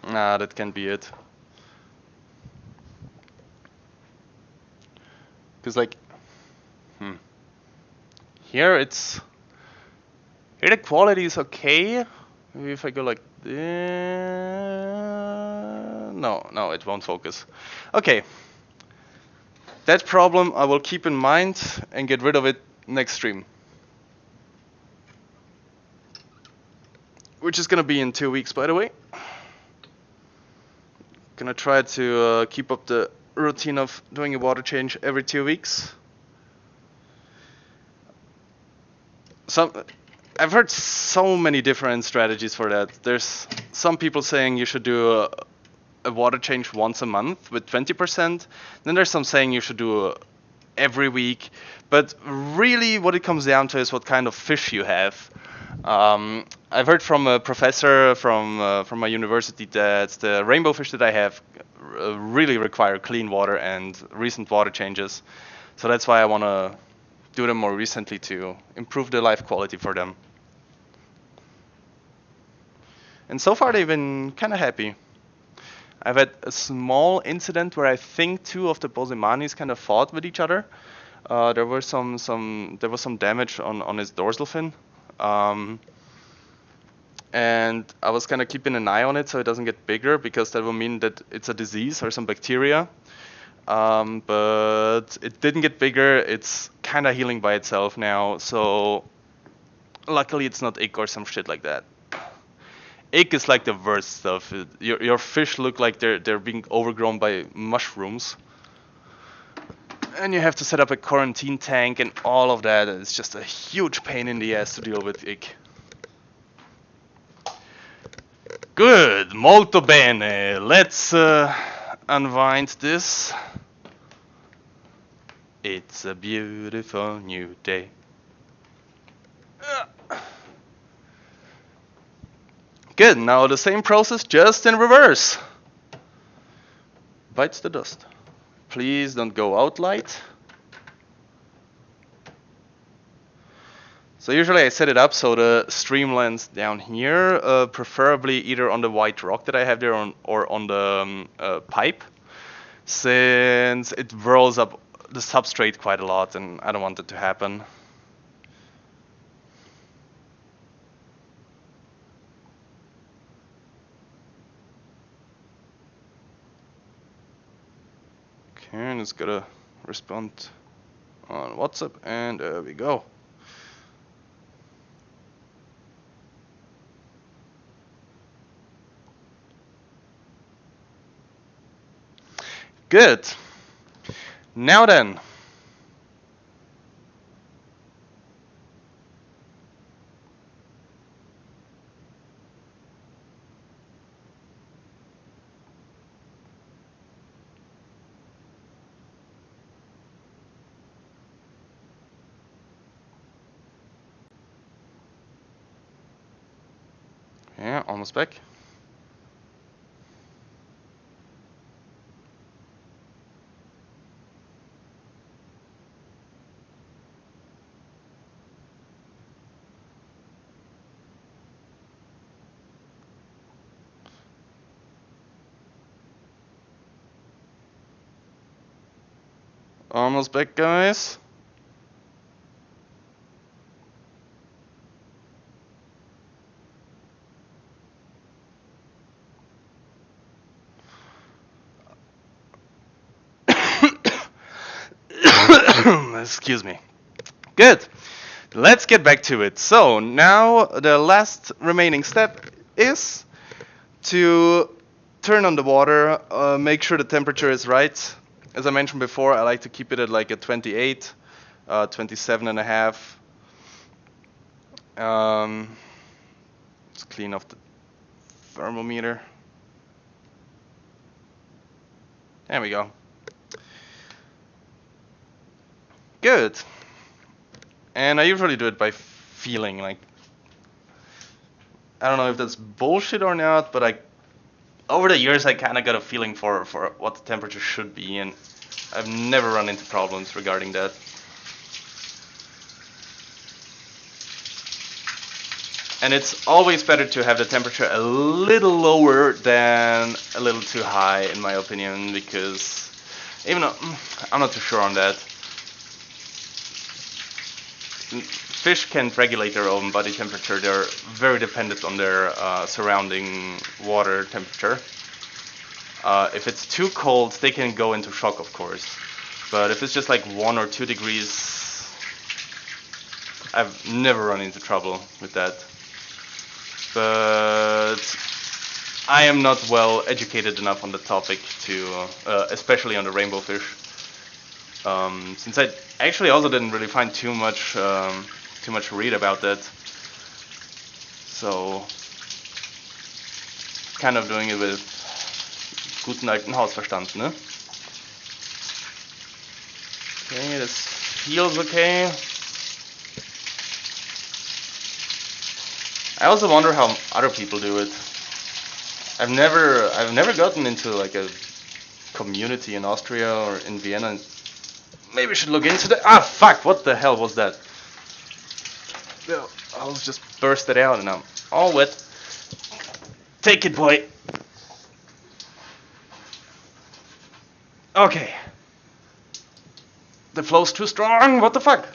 Speaker 1: Nah, that can be it. Cause like, here it's, here the quality is okay. Maybe if I go like this, no, it won't focus. Okay, that problem I will keep in mind and get rid of it next stream. Which is gonna be in 2 weeks, by the way. Gonna try to keep up the routine of doing a water change every 2 weeks. I've heard so many different strategies for that. There's some people saying you should do a water change once a month with 20%. Then there's some saying you should do every week. But really what it comes down to is what kind of fish you have. I've heard from a professor from my university that the rainbow fish that I have really require clean water and recent water changes. So that's why I want to do them more recently to improve the life quality for them. And so far they've been kind of happy. I've had a small incident where I think two of the Bosemanis kind of fought with each other. There was some damage on his dorsal fin. And I was kind of keeping an eye on it so it doesn't get bigger, because that will mean that it's a disease or some bacteria. But it didn't get bigger. It's kind of healing by itself now. So luckily it's not ick or some shit like that. Ick is like the worst stuff. Your fish look like they're being overgrown by mushrooms. And you have to set up a quarantine tank and all of that. It's just a huge pain in the ass to deal with ick. Good, molto bene. Let's unwind this. It's a beautiful new day. Good, now the same process, just in reverse. Bites the dust. Please don't go out light. So usually I set it up so the stream lands down here, preferably either on the white rock that I have there or on the pipe, since it whirls up the substrate quite a lot and I don't want it to happen. Okay, and it's gotta respond on WhatsApp, and there we go. Good. Now then. Yeah, almost back. Almost back, guys. Excuse me. Good. Let's get back to it. So now the last remaining step is to turn on the water, make sure the temperature is right. As I mentioned before, I like to keep it at like a 28, 27 and a half. Let's clean off the thermometer. There we go. Good. And I usually do it by feeling, like, I don't know if that's bullshit or not, but over the years I kind of got a feeling for what the temperature should be, and I've never run into problems regarding that. And it's always better to have the temperature a little lower than a little too high, in my opinion, because even though I'm not too sure on that, fish can't regulate their own body temperature. They're very dependent on their surrounding water temperature. If it's too cold, they can go into shock, of course. But if it's just like 1 or 2 degrees, I've never run into trouble with that. But I am not well educated enough on the topic to, especially on the rainbow fish. Since I actually also didn't really find too much to read about that, so kind of doing it with guten alten Hausverstand, ne? Okay, this feels okay. I also wonder how other people do it. I've never gotten into like a community in Austria or in Vienna. Maybe we should look into that. Ah, fuck! What the hell was that? I was just bursted out and I'm all wet. Take it, boy. Okay. The flow's too strong. What the fuck?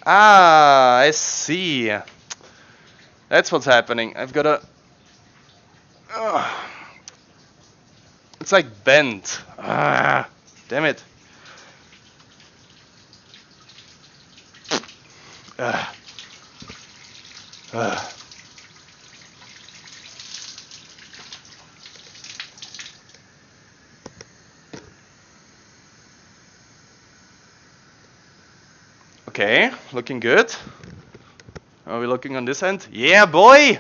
Speaker 1: Ah, I see. That's what's happening. I've got a... it's like bent. Ah, damn it. Okay, looking good. Are we looking on this end? Yeah, boy!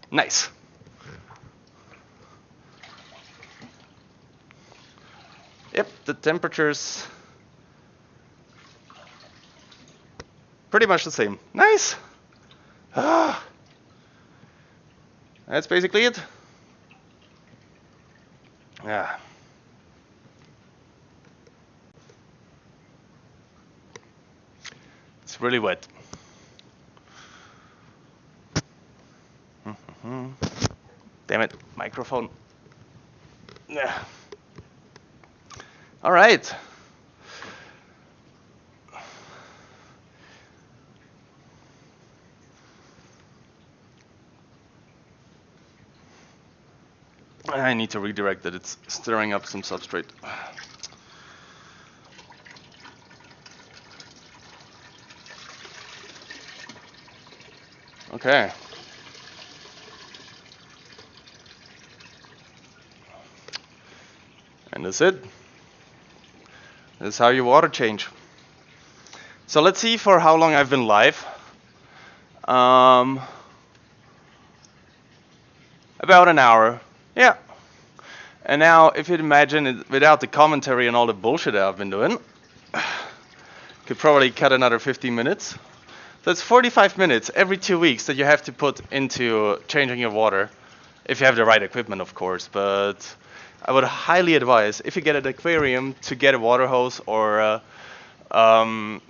Speaker 1: Nice. Yep, the temperature's pretty much the same. Nice! Ah. That's basically it. Yeah. It's really wet. Damn it, microphone. Yeah. All right. I need to redirect that. It's stirring up some substrate. Okay. And that's it. That's how you water change. So let's see for how long I've been live. About an hour. Yeah. And now, if you'd imagine it without the commentary and all the bullshit that I've been doing, could probably cut another 15 minutes. That's 45 minutes every 2 weeks that you have to put into changing your water, if you have the right equipment, of course. But I would highly advise, if you get an aquarium, to get a water hose or some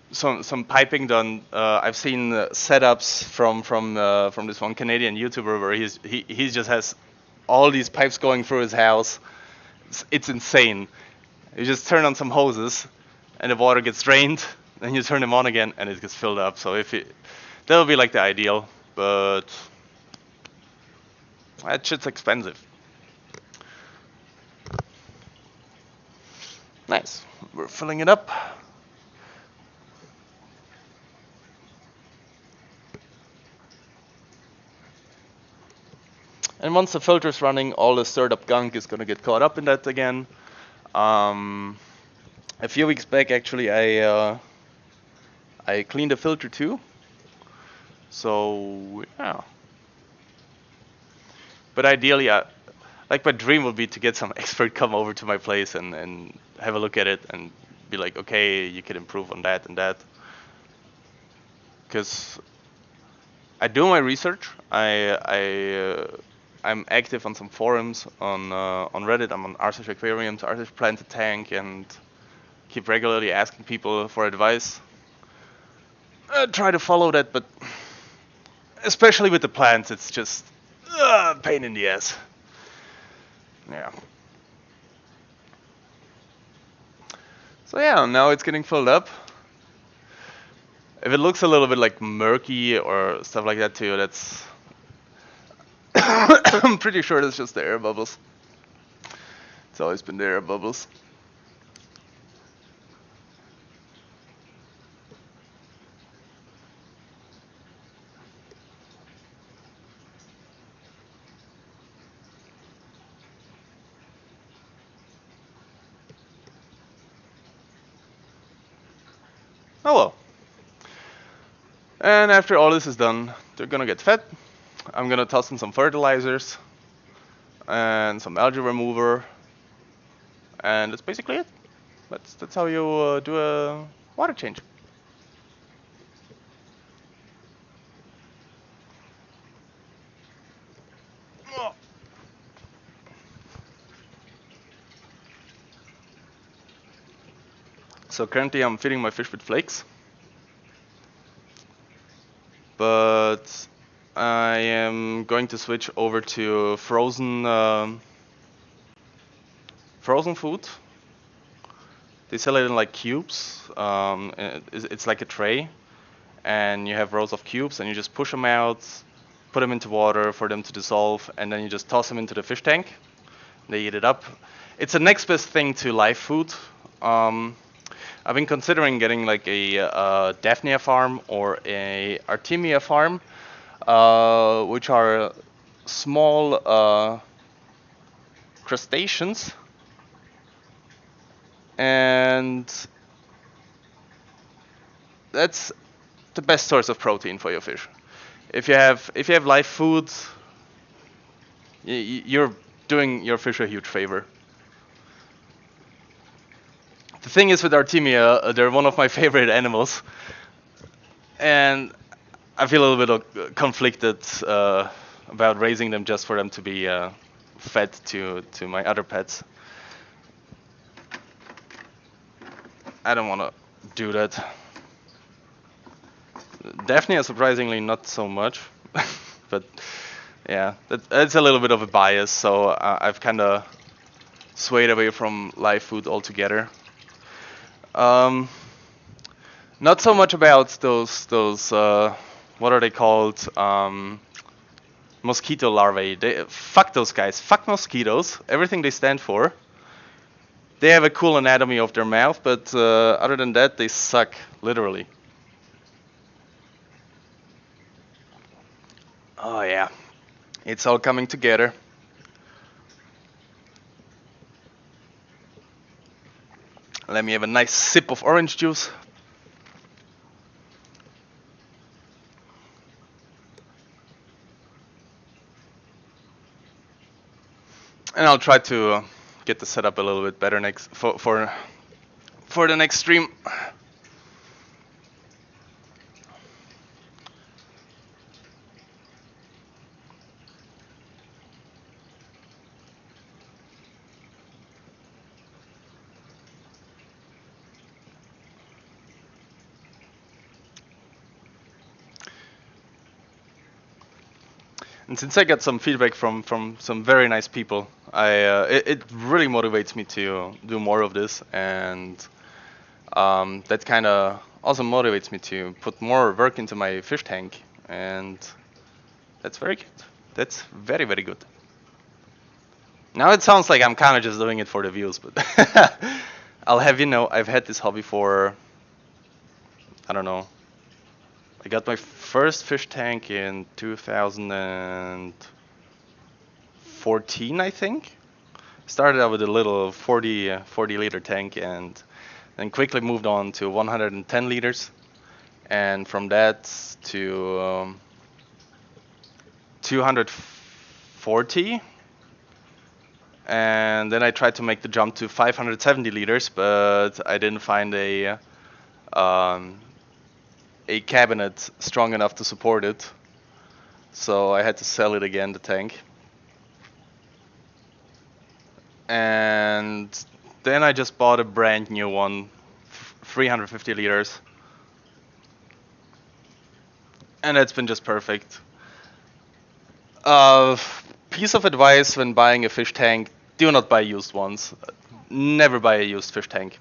Speaker 1: piping done. I've seen setups from this one Canadian YouTuber where he just has all these pipes going through his house. It's insane. You just turn on some hoses, and the water gets drained. Then you turn them on again, and it gets filled up. So that would be like the ideal, but that shit's expensive. Nice. We're filling it up. And once the filter's running, all the stirred up gunk is gonna get caught up in that again. A few weeks back, actually, I cleaned the filter too. So yeah. But ideally, like my dream would be to get some expert come over to my place and have a look at it and be like, okay, you can improve on that and that. Because I do my research. I'm active on some forums on Reddit. I'm on Artish Aquariums, Artish Planted Tank, and keep regularly asking people for advice. Try to follow that, but especially with the plants, it's just pain in the ass. Yeah. So yeah, now it's getting filled up. If it looks a little bit like murky or stuff like that too, that's I'm pretty sure that's just the air bubbles. It's always been the air bubbles. Oh well. And after all this is done, they're gonna get fed. I'm gonna toss in some fertilizers and some algae remover, and that's basically it. That's how you do a water change. So currently I'm feeding my fish with flakes, but I am going to switch over to frozen food. They sell it in like cubes. It's like a tray, and you have rows of cubes, and you just push them out, put them into water for them to dissolve, and then you just toss them into the fish tank. They eat it up. It's the next best thing to live food. I've been considering getting like a Daphnia farm or a Artemia farm, which are small crustaceans, and that's the best source of protein for your fish. If you have live food, you're doing your fish a huge favor. The thing is with Artemia, they're one of my favorite animals, and I feel a little bit conflicted about raising them just for them to be fed to my other pets. I don't want to do that. Daphnia, surprisingly, not so much, but yeah, that's a little bit of a bias. So I've kind of swayed away from live food altogether. Not so much about those what are they called? Mosquito larvae. Fuck those guys. Fuck mosquitoes. Everything they stand for. They have a cool anatomy of their mouth, but other than that, they suck, literally. Oh yeah, it's all coming together. Let me have a nice sip of orange juice. And I'll try to get the setup a little bit better next for the next stream. And since I got some feedback from some very nice people, it really motivates me to do more of this, and that kind of also motivates me to put more work into my fish tank, and that's very good. That's very, very good. Now it sounds like I'm kind of just doing it for the views, but I'll have you know, I've had this hobby for, I don't know, I got my first fish tank in 2014, I think. Started out with a little 40 liter tank, and then quickly moved on to 110 liters, and from that to 240, and then I tried to make the jump to 570 liters, but I didn't find a cabinet strong enough to support it, so I had to sell it again, the tank. And then I just bought a brand new one, 350 liters, and it's been just perfect. Piece of advice when buying a fish tank: do not buy used ones. Never buy a used fish tank.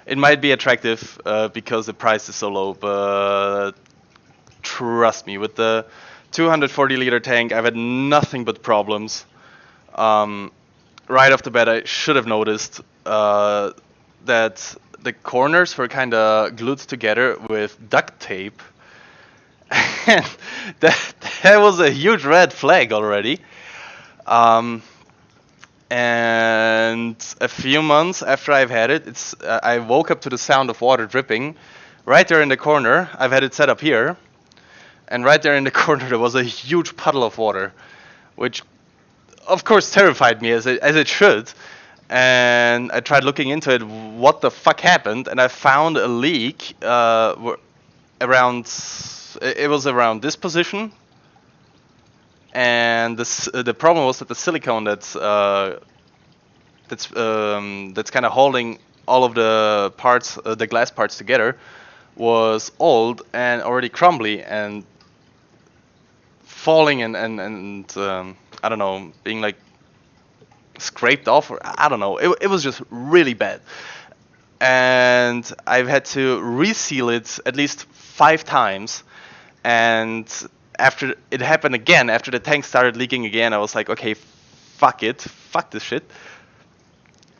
Speaker 1: It might be attractive because the price is so low, but trust me, with the 240 liter tank, I've had nothing but problems. Right off the bat, I should have noticed that the corners were kind of glued together with duct tape. And that was a huge red flag already. And a few months after I've had it, I woke up to the sound of water dripping. Right there in the corner, I've had it set up here, and right there in the corner there was a huge puddle of water, which of course terrified me, as it should. And I tried looking into it, what the fuck happened, and I found a leak around. It was around this position, and the problem was that the silicone that's kind of holding all of the parts, the glass parts together, was old and already crumbly and falling, and I don't know, being like scraped off, or I don't know. It was just really bad, and I've had to reseal it at least 5 times. And after it happened again, after the tank started leaking again, I was like, okay, fuck it, fuck this shit.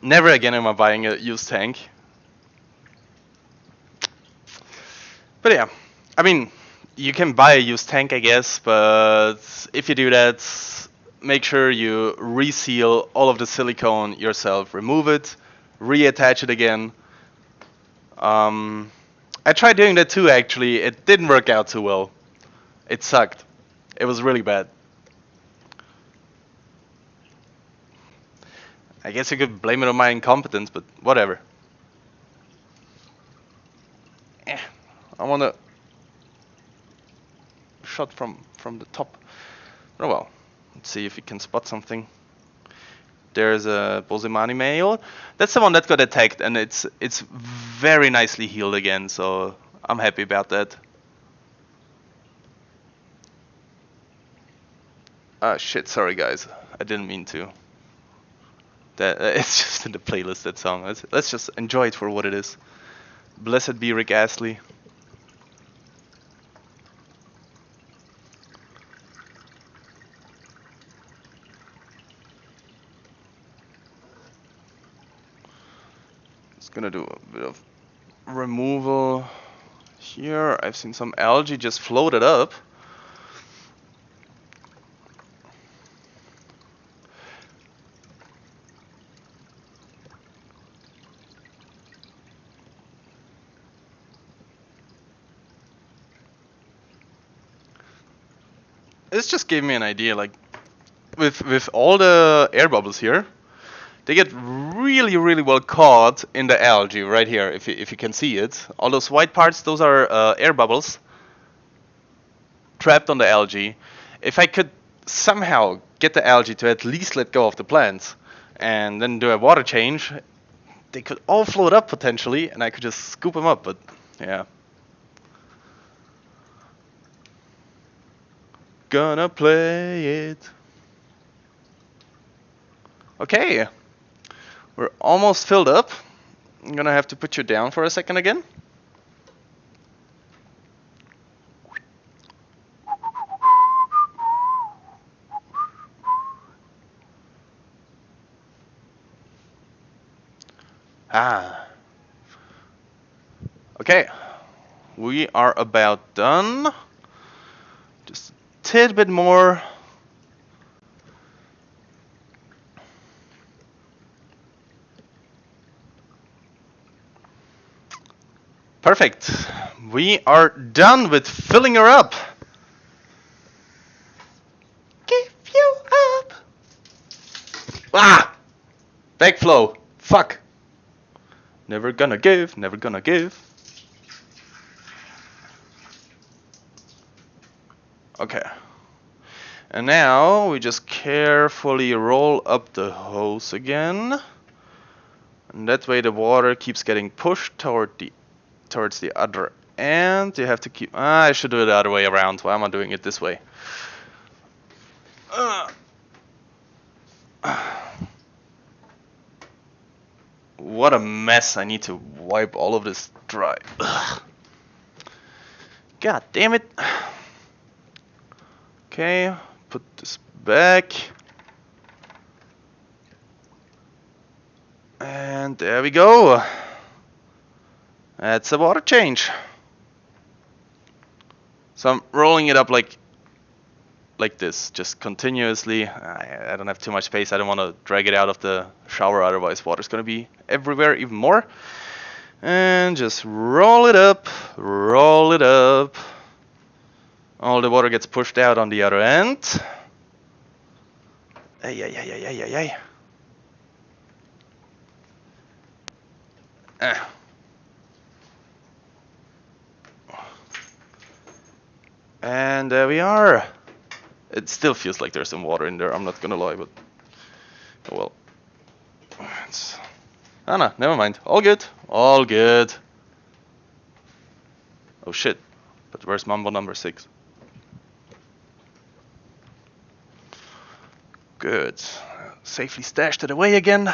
Speaker 1: Never again am I buying a used tank. But yeah, I mean, you can buy a used tank, I guess, but if you do that, make sure you reseal all of the silicone yourself. Remove it, reattach it again. I tried doing that too, actually. It didn't work out too well. It sucked. It was really bad. I guess you could blame it on my incompetence, but whatever. I want a shot from the top. Oh well. Let's see if we can spot something. There's a Bosemani male. That's the one that got attacked, and it's very nicely healed again, so I'm happy about that. Ah shit, sorry guys. I didn't mean to. That it's just in the playlist, that song. Let's just enjoy it for what it is. Blessed be Rick Astley. Just gonna do a bit of removal here. I've seen some algae just floated up. This just gave me an idea, like with all the air bubbles here, they get really, really well caught in the algae right here, if you can see it. All those white parts, those are air bubbles trapped on the algae. If I could somehow get the algae to at least let go of the plants and then do a water change, they could all float up potentially, and I could just scoop them up, but yeah. Gonna play it. Okay, we're almost filled up. I'm gonna have to put you down for a second again. Ah. Okay, we are about done. Just a tidbit bit more. Perfect. We are done with filling her up. Give you up. Ah! Backflow. Fuck. Never gonna give, never gonna give. Okay. And now we just carefully roll up the hose again. And that way the water keeps getting pushed towards the other end. You have to keep... I should do it the other way around. Why am I doing it this way? What a mess. I need to wipe all of this dry. Ugh. God damn it. Okay, put this back. And there we go. That's a water change. So I'm rolling it up like this, just continuously. I don't have too much space. I don't want to drag it out of the shower, otherwise water's gonna be everywhere even more. And just roll it up, roll it up. All the water gets pushed out on the other end. Ay, ay, ay, ay, ay, ay, ay. And there we are. It still feels like there's some water in there, I'm not gonna lie, but oh well. Oh no, never mind. All good. All good. Oh shit. But where's Mambo number 6? Good. Safely stashed it away again.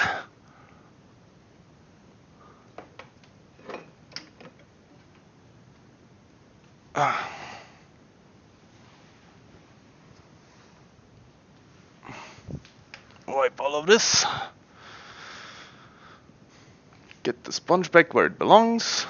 Speaker 1: Wipe all of this. Get the sponge back where it belongs.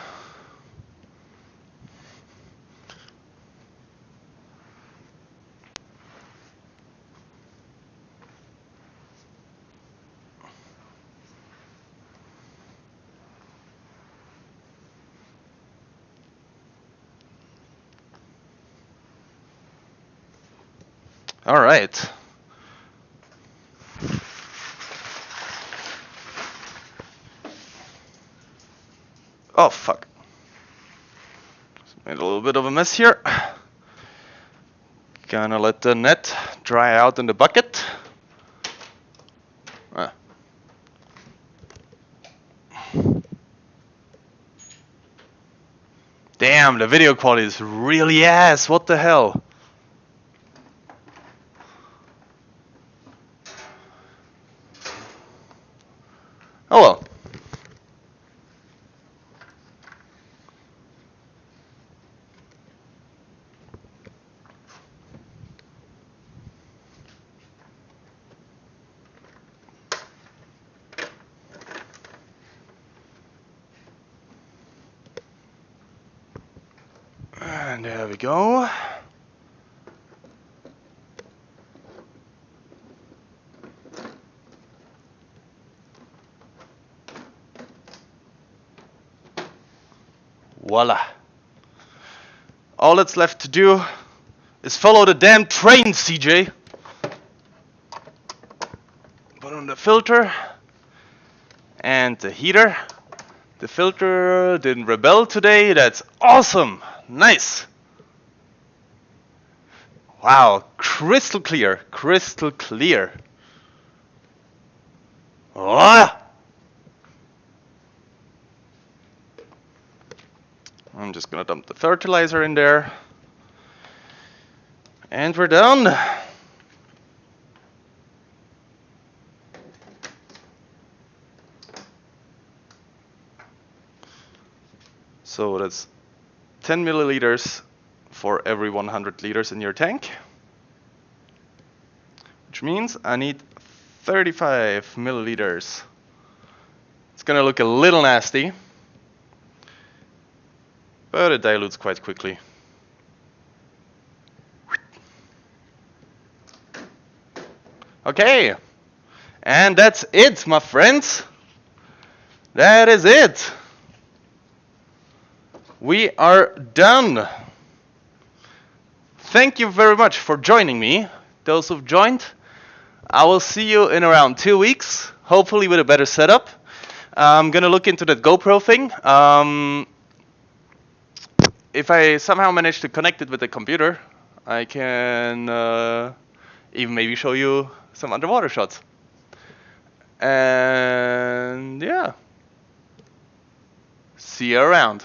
Speaker 1: All right. Oh fuck. Made a little bit of a mess here. Gonna let the net dry out in the bucket. Damn, the video quality is really ass. What the hell? Oh well. And there we go. Voila. All that's left to do is follow the damn train, CJ. Put on the filter. And the heater, the filter didn't rebel today. That's awesome. Nice. Wow, crystal clear, crystal clear. Oh! I'm just gonna dump the fertilizer in there. And we're done. So that's 10 milliliters for every 100 liters in your tank. Which means I need 35 milliliters. It's gonna look a little nasty, but it dilutes quite quickly. Okay, and that's it, my friends. That is it. We are done. Thank you very much for joining me. Those who've joined, I will see you in around 2 weeks, hopefully with a better setup. I'm gonna look into that GoPro thing. If I somehow manage to connect it with the computer, I can even maybe show you some underwater shots. And yeah, see you around.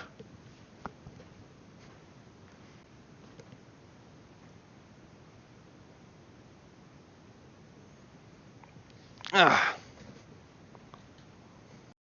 Speaker 1: Ah.